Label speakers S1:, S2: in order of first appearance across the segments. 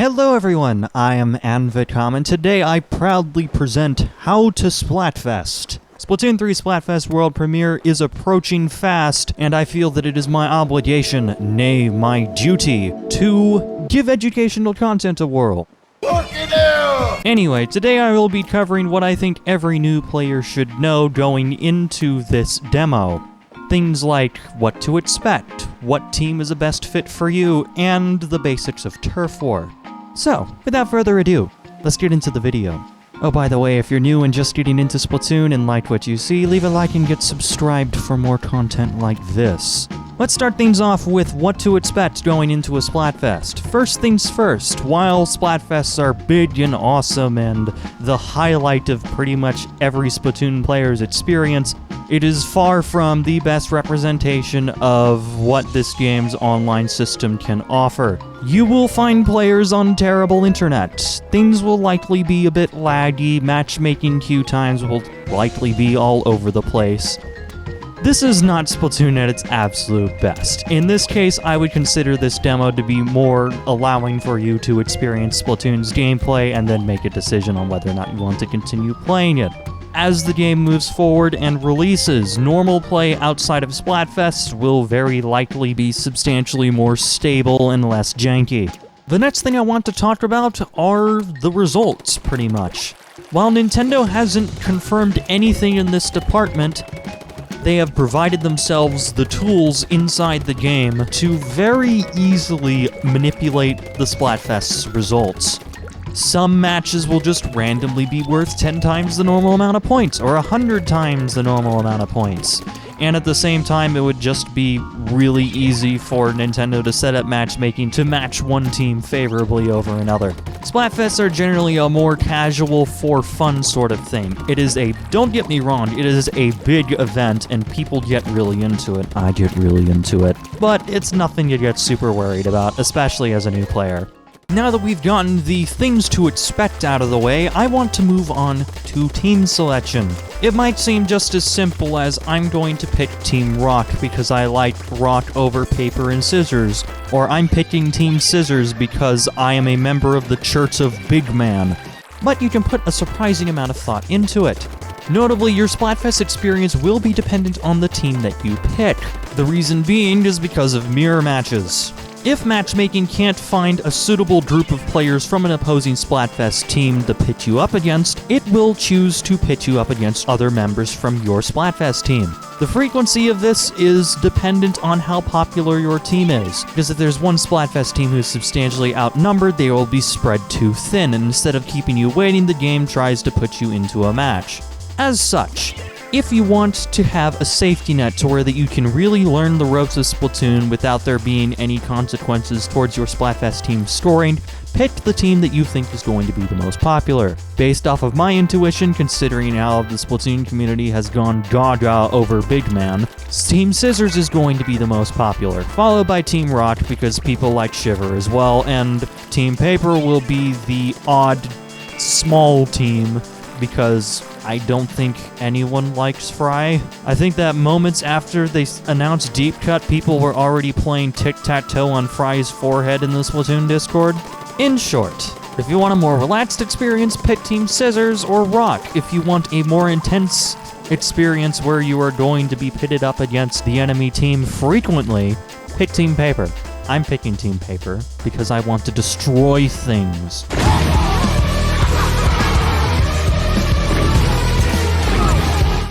S1: Hello everyone, I am ANVECOM, and today I proudly present How to Splatfest. Splatoon 3 Splatfest World Premiere is approaching fast, and I feel that it is my obligation, nay, my duty, to give educational content a whirl. Anyway, today I will be covering what I think every new player should know going into this demo. Things like what to expect, what team is the best fit for you, and the basics of turf war. So, without further ado, let's get into the video. Oh, by the way, if you're new and just getting into Splatoon and like what you see, leave a like and get subscribed for more content like this. Let's start things off with what to expect going into a Splatfest. First things first, while Splatfests are big and awesome and the highlight of pretty much every Splatoon player's experience, it is far from the best representation of what this game's online system can offer. You will find players on terrible internet. Things will likely be a bit laggy, matchmaking queue times will likely be all over the place. This is not Splatoon at its absolute best. In this case, I would consider this demo to be more allowing for you to experience Splatoon's gameplay and then make a decision on whether or not you want to continue playing it. As the game moves forward and releases, normal play outside of Splatfest will very likely be substantially more stable and less janky. The next thing I want to talk about are the results, pretty much. While Nintendo hasn't confirmed anything in this department, they have provided themselves the tools inside the game to very easily manipulate the Splatfest's results. Some matches will just randomly be worth 10 times the normal amount of points, or 100 times the normal amount of points. And at the same time, it would just be really easy for Nintendo to set up matchmaking to match one team favorably over another. Splatfests are generally a more casual, for fun sort of thing. It is don't get me wrong, it is a big event and people get really into it. I get really into it. But it's nothing to get super worried about, especially as a new player. Now that we've gotten the things to expect out of the way, I want to move on to team selection. It might seem just as simple as I'm going to pick Team Rock because I like rock over paper and scissors, or I'm picking Team Scissors because I am a member of the Church of Big Man. But you can put a surprising amount of thought into it. Notably, your Splatfest experience will be dependent on the team that you pick. The reason being is because of mirror matches. If matchmaking can't find a suitable group of players from an opposing Splatfest team to pit you up against, it will choose to pit you up against other members from your Splatfest team. The frequency of this is dependent on how popular your team is, because if there's one Splatfest team who's substantially outnumbered, they will be spread too thin, and instead of keeping you waiting, the game tries to put you into a match. As such, if you want to have a safety net to where that you can really learn the ropes of Splatoon without there being any consequences towards your Splatfest team scoring, pick the team that you think is going to be the most popular. Based off of my intuition, considering how the Splatoon community has gone gaga over Big Man, Team Scissors is going to be the most popular, followed by Team Rock because people like Shiver as well, and Team Paper will be the odd, small team because I don't think anyone likes Fry. I think that moments after they announced Deep Cut, people were already playing tic-tac-toe on Fry's forehead in the Splatoon Discord. In short, if you want a more relaxed experience, pick Team Scissors or Rock. If you want a more intense experience where you are going to be pitted up against the enemy team frequently, pick Team Paper. I'm picking Team Paper because I want to destroy things.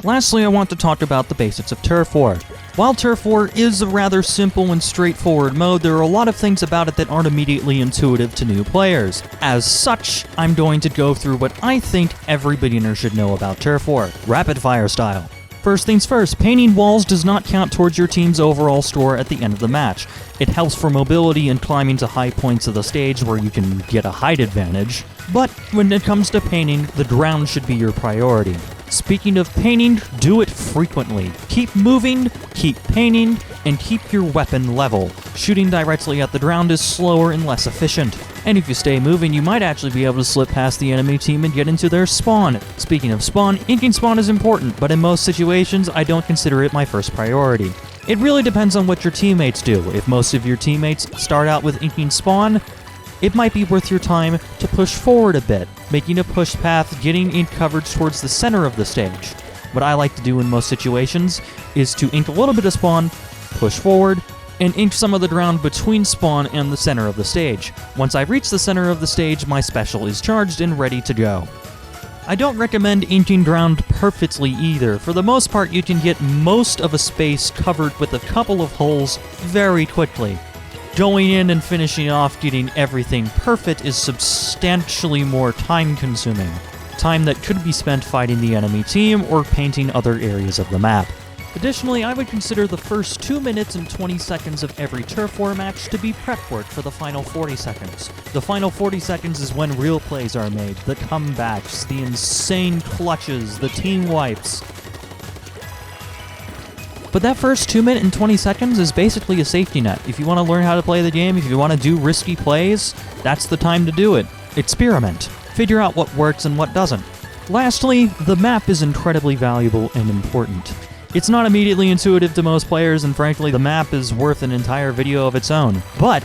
S1: Lastly, I want to talk about the basics of turf war. While turf war is a rather simple and straightforward mode, there are a lot of things about it that aren't immediately intuitive to new players. As such, I'm going to go through what I think every beginner should know about turf war, rapid fire style. First things first, painting walls does not count towards your team's overall score at the end of the match. It helps for mobility and climbing to high points of the stage where you can get a height advantage, but when it comes to painting, the ground should be your priority. Speaking of painting, do it frequently. Keep moving, keep painting, and keep your weapon level. Shooting directly at the ground is slower and less efficient. And if you stay moving, you might actually be able to slip past the enemy team and get into their spawn. Speaking of spawn, inking spawn is important, but in most situations, I don't consider it my first priority. It really depends on what your teammates do. If most of your teammates start out with inking spawn, it might be worth your time to push forward a bit, making a push path, getting ink coverage towards the center of the stage. What I like to do in most situations is to ink a little bit of spawn, push forward, and ink some of the ground between spawn and the center of the stage. Once I reach the center of the stage, my special is charged and ready to go. I don't recommend inking ground perfectly either. For the most part, you can get most of a space covered with a couple of holes very quickly. Going in and finishing off getting everything perfect is substantially more time-consuming. Time that could be spent fighting the enemy team or painting other areas of the map. Additionally, I would consider the first 2 minutes and 20 seconds of every turf war match to be prep work for the final 40 seconds. The final 40 seconds is when real plays are made, the comebacks, the insane clutches, the team wipes. But that first 2 minute and 20 seconds is basically a safety net. If you want to learn how to play the game, if you want to do risky plays, that's the time to do it. Experiment. Figure out what works and what doesn't. Lastly, the map is incredibly valuable and important. It's not immediately intuitive to most players, and frankly, the map is worth an entire video of its own. But,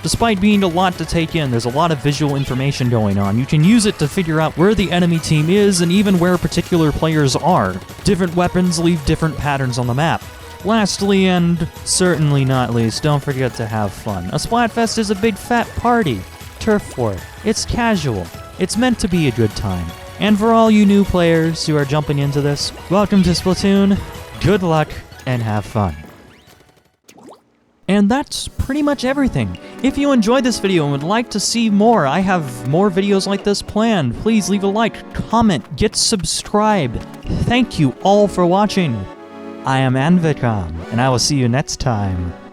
S1: despite being a lot to take in, there's a lot of visual information going on. You can use it to figure out where the enemy team is and even where particular players are. Different weapons leave different patterns on the map. Lastly, and certainly not least, don't forget to have fun. A Splatfest is a big fat party. Turf war. It's casual. It's meant to be a good time. And for all you new players who are jumping into this, welcome to Splatoon. Good luck, and have fun. And that's pretty much everything. If you enjoyed this video and would like to see more, I have more videos like this planned. Please leave a like, comment, get subscribed. Thank you all for watching. I am ANVECOM, and I will see you next time.